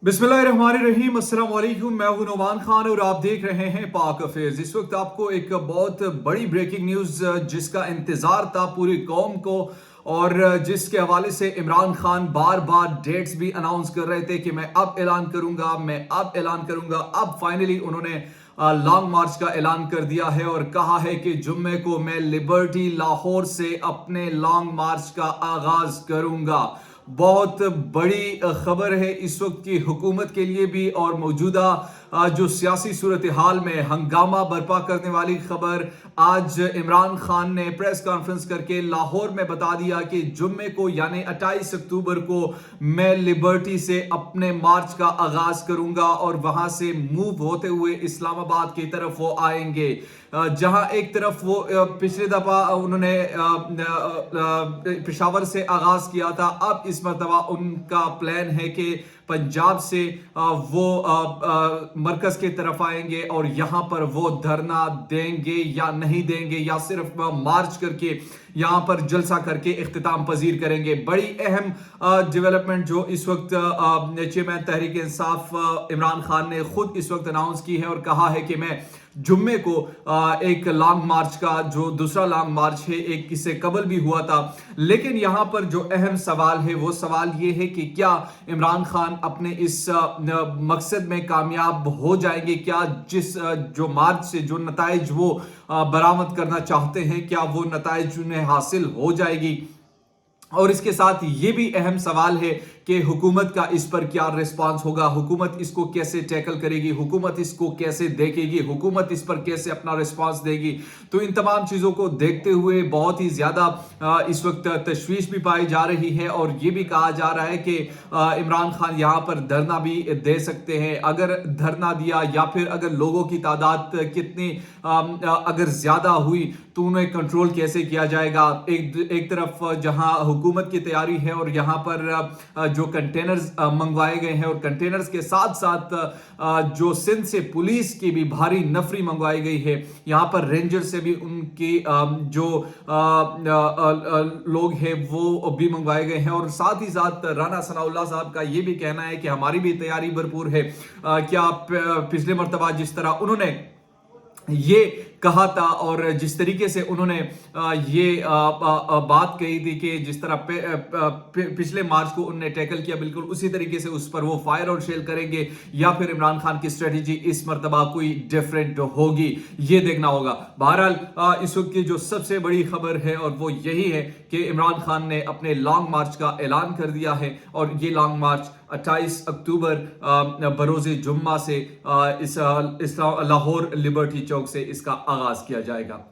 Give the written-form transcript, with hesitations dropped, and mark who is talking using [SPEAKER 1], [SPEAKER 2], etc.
[SPEAKER 1] बिस्मिल्लाहिर्रहमानिर्रहीम, अस्सलाम वालेकुम। मैं हूं नौमान खान और आप देख रहे हैं पाक अफेयर्स। इस वक्त आपको एक बहुत बड़ी ब्रेकिंग न्यूज़ जिसका इंतज़ार था पूरी कौम को और जिसके हवाले से इमरान खान बार बार डेट्स भी अनाउंस कर रहे थे कि मैं अब ऐलान करूंगा, मैं अब ऐलान करूंगा। अब फाइनली उन्होंने लॉन्ग मार्च का ऐलान कर दिया है और कहा है कि जुम्मे को मैं लिबर्टी लाहौर से अपने लॉन्ग मार्च का आगाज करूंगा। बहुत बड़ी खबर है इस वक्त की हुकूमत के लिए भी और मौजूदा जो सियासी सूरत हाल में हंगामा बर्पा करने वाली खबर। आज इमरान खान ने प्रेस कॉन्फ्रेंस करके लाहौर में बता दिया कि जुम्मे को यानी 28 अक्टूबर को मैं लिबर्टी से अपने मार्च का आगाज करूंगा और वहां से मूव होते हुए इस्लामाबाद की तरफ वो आएंगे। जहां एक तरफ वो पिछले दफा उन्होंने पेशावर से आगाज किया था, अब इस मरतबा उनका प्लान है कि पंजाब से वो मरकज की तरफ आएंगे और यहां पर वो धरना देंगे या नहीं देंगे या सिर्फ मार्च करके यहां पर जलसा करके इख्तिताम पजीर करेंगे। बड़ी अहम डेवलपमेंट जो इस वक्त चेयरमैन तहरीक इंसाफ इमरान खान ने खुद इस वक्त अनाउंस की है और कहा है कि मैं जुम्मे को एक लॉन्ग मार्च का जो दूसरा लॉन्ग मार्च है एक इससे कबल भी हुआ था। लेकिन यहां पर जो अहम सवाल है वो सवाल ये है कि क्या इमरान खान अपने इस मकसद में कामयाब हो जाएंगे? क्या जिस जो मार्च से जो नताइज वो बरामद करना चाहते हैं क्या वो नताइज उन्हें हासिल हो जाएगी? और इसके साथ ये भी अहम सवाल है कि हुकूमत का इस पर क्या रिस्पांस होगा, हुकूमत इसको कैसे टैकल करेगी, हुकूमत इसको कैसे देखेगी, हुकूमत इस पर कैसे अपना रिस्पांस देगी। तो इन तमाम चीज़ों को देखते हुए बहुत ही ज़्यादा इस वक्त तशवीश भी पाई जा रही है और ये भी कहा जा रहा है कि इमरान खान यहाँ पर धरना भी दे सकते हैं। अगर धरना दिया या फिर अगर लोगों की तादाद कितनी अगर ज़्यादा हुई तो उन्हें कंट्रोल कैसे किया जाएगा। एक तरफ जहां हुकूमत की तैयारी है और यहाँ पर जो कंटेनर्स मंगवाए गए हैं और कंटेनर्स के साथ साथ जो सिंध से पुलिस की भी भारी नफरी मंगवाई गई है, यहाँ पर रेंजर से भी उनकी जो लोग हैं वो भी मंगवाए गए हैं। और साथ ही साथ राना सनाउल्लाह साहब का ये भी कहना है कि हमारी भी तैयारी भरपूर है। क्या पिछले मर्तबा जिस तरह उन्होंने ये कहा था और जिस तरीके से उन्होंने ये बात कही थी कि जिस तरह पिछले मार्च को उन्होंने टैकल किया, बिल्कुल उसी तरीके से उस पर वो फायर और शेल करेंगे या फिर इमरान खान की स्ट्रेटेजी इस मर्तबा कोई डिफरेंट होगी, ये देखना होगा। बहरहाल इस वक्त की जो सबसे बड़ी खबर है और वो यही है कि इमरान खान ने अपने लॉन्ग मार्च का ऐलान कर दिया है और ये लॉन्ग मार्च 28 अक्टूबर बरोज़े जुम्मा से इस लाहौर लिबर्टी चौक से इसका आगाज किया जाएगा।